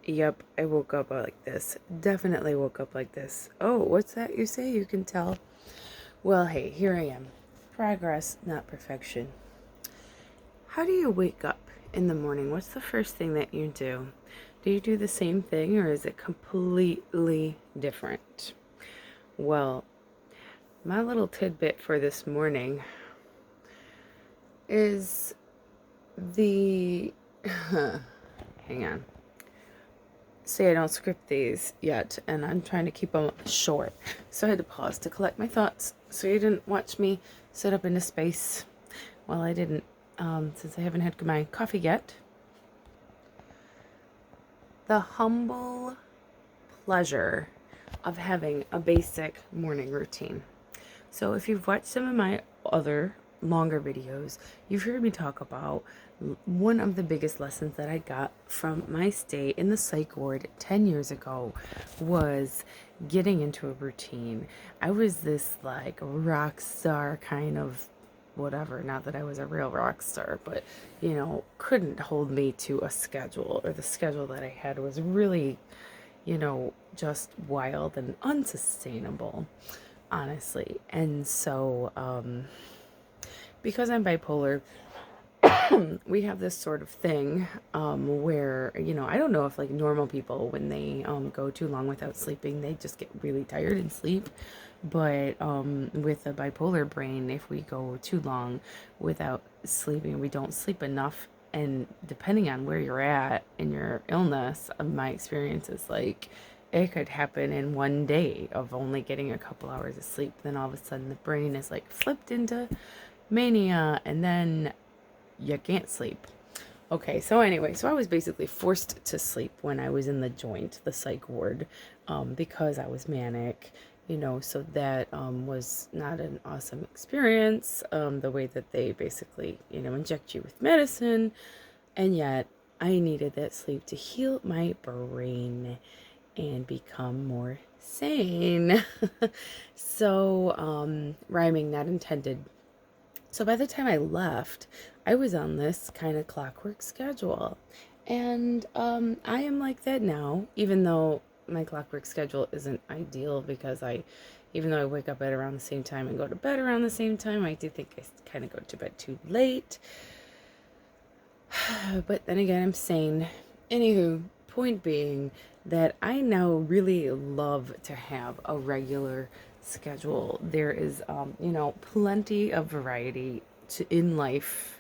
Yep, I woke up like this. Definitely woke up like this. Oh, what's that you say? You can tell. Well, hey, here I am. Progress, not perfection. How do you wake up in the morning? What's the first thing that you do? Do you do the same thing or is it completely different? Well, my little tidbit for this morning is the. Hang on. See, I don't script these yet, and I'm trying to keep them short. So I had to pause to collect my thoughts so you didn't watch me sit up into space. Well, I didn't, since I haven't had my coffee yet. The humble pleasure of having a basic morning routine. So if you've watched some of my other longer videos, you've heard me talk about one of the biggest lessons that I got from my stay in the psych ward 10 years ago was getting into a routine. I was this like rock star kind of whatever, not that I was a real rock star, but couldn't hold me to a schedule, or the schedule that I had was really, just wild and unsustainable, honestly. And so, because I'm bipolar, we have this sort of thing where, I don't know if like normal people, when they go too long without sleeping, they just get really tired and sleep. But with a bipolar brain, if we go too long without sleeping, we don't sleep enough. And depending on where you're at in your illness, my experience is like it could happen in one day of only getting a couple hours of sleep. Then all of a sudden the brain is like flipped into mania, and then you can't sleep. Okay, so anyway, so I was basically forced to sleep when I was in the joint, the psych ward, because I was manic, so that was not an awesome experience, the way that they basically, inject you with medicine, and yet I needed that sleep to heal my brain and become more sane. So, rhyming not intended. So by the time I left, I was on this kind of clockwork schedule. And I am like that now, even though my clockwork schedule isn't ideal because even though I wake up at around the same time and go to bed around the same time, I do think I kind of go to bed too late. But then again, I'm sane. Anywho, point being that I now really love to have a regular schedule. There is, plenty of variety in life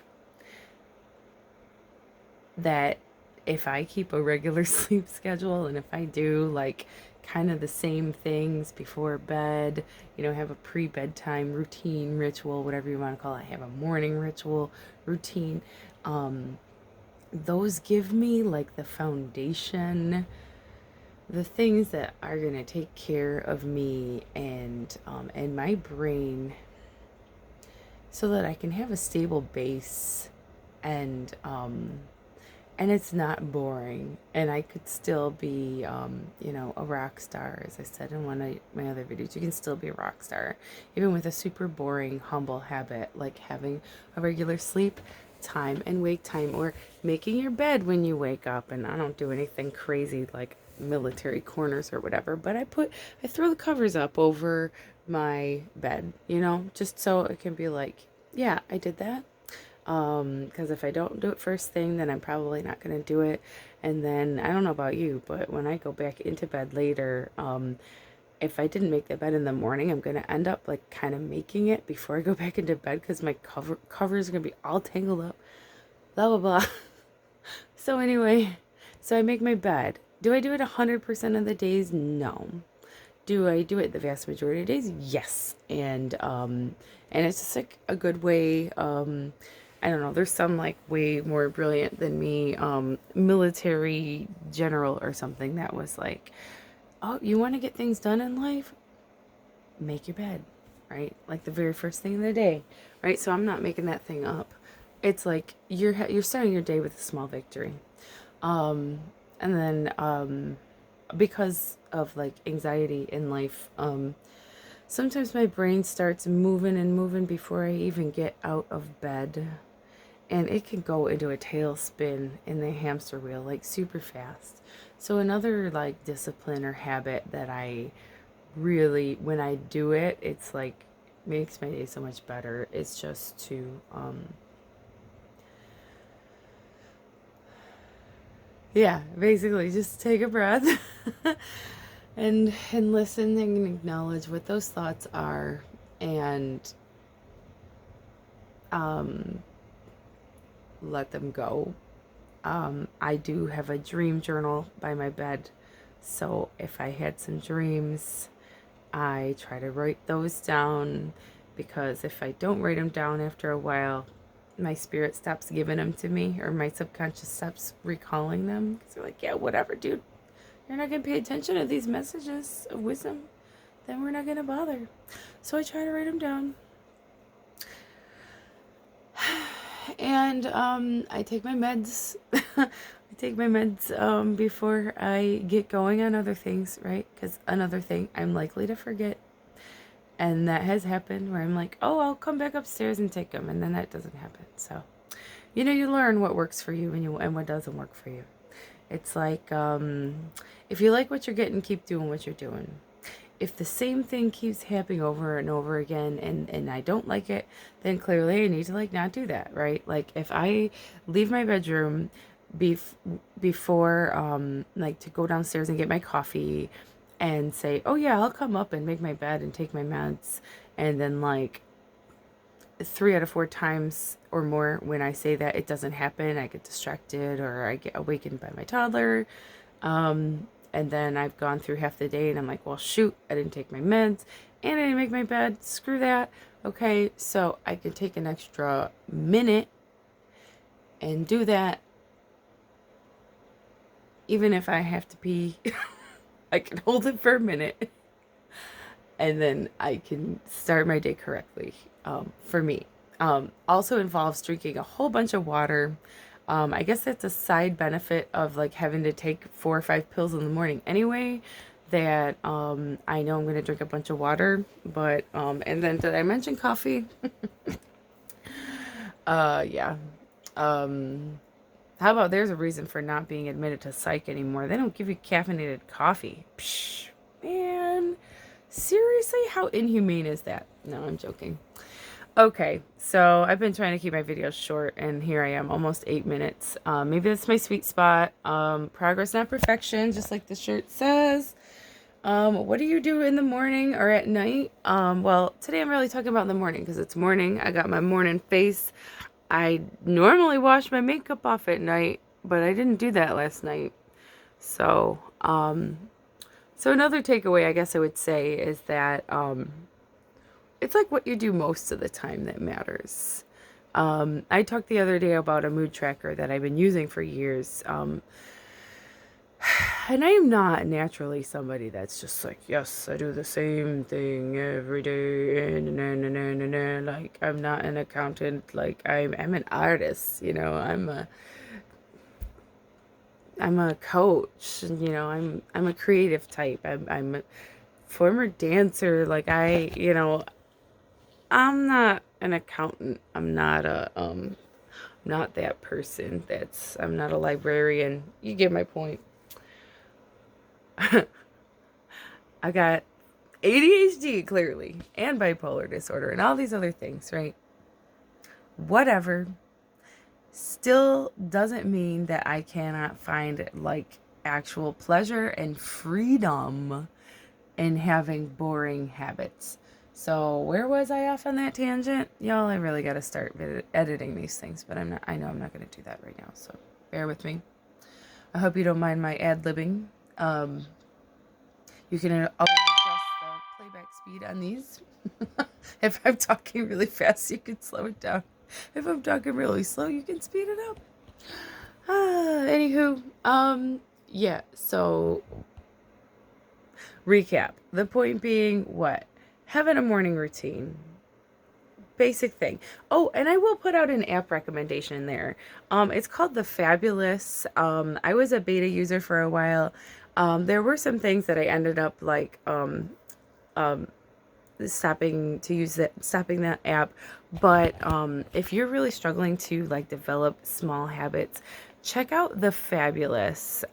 that if I keep a regular sleep schedule and if I do like kind of the same things before bed, have a pre-bedtime routine, ritual, whatever you want to call it, have a morning ritual, routine, those give me like the foundation, the things that are going to take care of me and my brain, so that I can have a stable base, and and it's not boring, and I could still be a rock star. As I said in one of my other videos, you can still be a rock star even with a super boring humble habit like having a regular sleep time and wake time, or making your bed when you wake up. And I don't do anything crazy like military corners or whatever, but I throw the covers up over my bed, just so it can be like, yeah, I did that. Because if I don't do it first thing, then I'm probably not going to do it. And then I don't know about you, but when I go back into bed later, if I didn't make the bed in the morning, I'm going to end up like kind of making it before I go back into bed, because my covers are going to be all tangled up, blah, blah, blah. So anyway, so I make my bed. Do I do it 100% of the days? No. Do I do it the vast majority of days? Yes. And it's just like a good way. I don't know. There's some like way more brilliant than me, military general or something that was like, oh, you want to get things done in life? Make your bed, right? Like the very first thing in the day, right? So I'm not making that thing up. It's like you're starting your day with a small victory. Um, and then because of like anxiety in life, sometimes my brain starts moving and moving before I even get out of bed. and it can go into a tailspin in the hamster wheel like super fast. So another like discipline or habit that I really, when I do it, it's like makes my day so much better. It's just to yeah, basically just take a breath and listen and acknowledge what those thoughts are, and let them go. I do have a dream journal by my bed, so if I had some dreams, I try to write those down, because if I don't write them down after a while, my spirit stops giving them to me, or my subconscious stops recalling them. Because they're like, yeah, whatever, dude. You're not going to pay attention to these messages of wisdom, then we're not going to bother. So I try to write them down. And I take my meds. I take my meds before I get going on other things, right? Because another thing, I'm likely to forget. And that has happened where I'm like, oh, I'll come back upstairs and take them. And then that doesn't happen. So, you know, you learn what works for you and what doesn't work for you. It's like, if you like what you're getting, keep doing what you're doing. If the same thing keeps happening over and over again and I don't like it, then clearly I need to like not do that, right? Like if I leave my bedroom before like to go downstairs and get my coffee and say, oh yeah, I'll come up and make my bed and take my meds, and then like 3 out of 4 times or more when I say that, it doesn't happen. I get distracted or I get awakened by my toddler. And then I've gone through half the day and I'm like, well, shoot, I didn't take my meds and I didn't make my bed. Screw that. Okay, so I can take an extra minute and do that. Even if I have to pee, I can hold it for a minute and then I can start my day correctly, for me. Also involves drinking a whole bunch of water. I guess that's a side benefit of like having to take 4 or 5 pills in the morning anyway, that I know I'm going to drink a bunch of water, but and then did I mention coffee? Yeah. How about there's a reason for not being admitted to psych anymore. They don't give you caffeinated coffee. Psh, man. Seriously? How inhumane is that? No, I'm joking. Okay, so I've been trying to keep my videos short, and here I am, almost 8 minutes. Maybe that's my sweet spot. Progress, not perfection, just like the shirt says. What do you do in the morning or at night? Well, today I'm really talking about in the morning because it's morning. I got my morning face. I normally wash my makeup off at night, but I didn't do that last night. So, so another takeaway, I guess I would say, is that, it's like what you do most of the time that matters. I talked the other day about a mood tracker that I've been using for years. And I am not naturally somebody that's just like, yes, I do the same thing every day. Like, I'm not an accountant. Like, I'm an artist, you know, I'm a coach, you know, I'm a creative type. I'm a former dancer. Like you know, I'm not an accountant. I'm not not that person. I'm not a librarian. You get my point. I got ADHD clearly and bipolar disorder and all these other things, right? Whatever. Still doesn't mean that I cannot find like actual pleasure and freedom in having boring habits. So where was I off on that tangent? Y'all, I really got to start editing these things, but I know I'm not going to do that right now. So bear with me. I hope you don't mind my ad-libbing. You can always adjust the playback speed on these. If I'm talking really fast, you can slow it down. If I'm talking really slow, you can speed it up. Anywho, yeah, so recap. The point being what? Having a morning routine. Basic thing. Oh, and I will put out an app recommendation there. It's called The Fabulous. I was a beta user for a while. There were some things that I ended up like stopping that app. But if you're really struggling to like develop small habits, check out The Fabulous.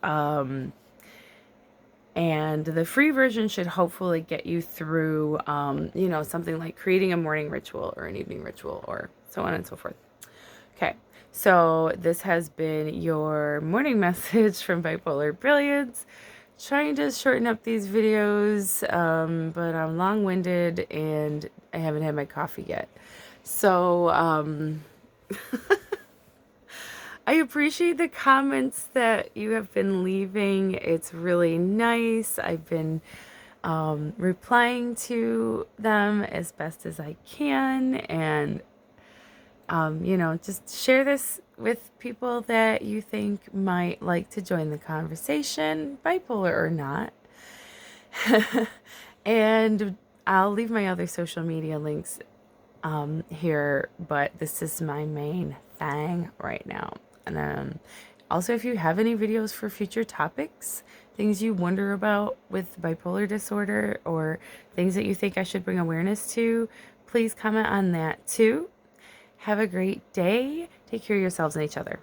And the free version should hopefully get you through, something like creating a morning ritual or an evening ritual or so on and so forth. Okay, so this has been your morning message from Bipolar Brilliance. Trying to shorten up these videos, but I'm long-winded and I haven't had my coffee yet. So, I appreciate the comments that you have been leaving. It's really nice. I've been replying to them as best as I can, and just share this with people that you think might like to join the conversation, bipolar or not. And I'll leave my other social media links here, but this is my main thing right now. And also, if you have any videos for future topics, things you wonder about with bipolar disorder, or things that you think I should bring awareness to, please comment on that too. Have a great day. Take care of yourselves and each other.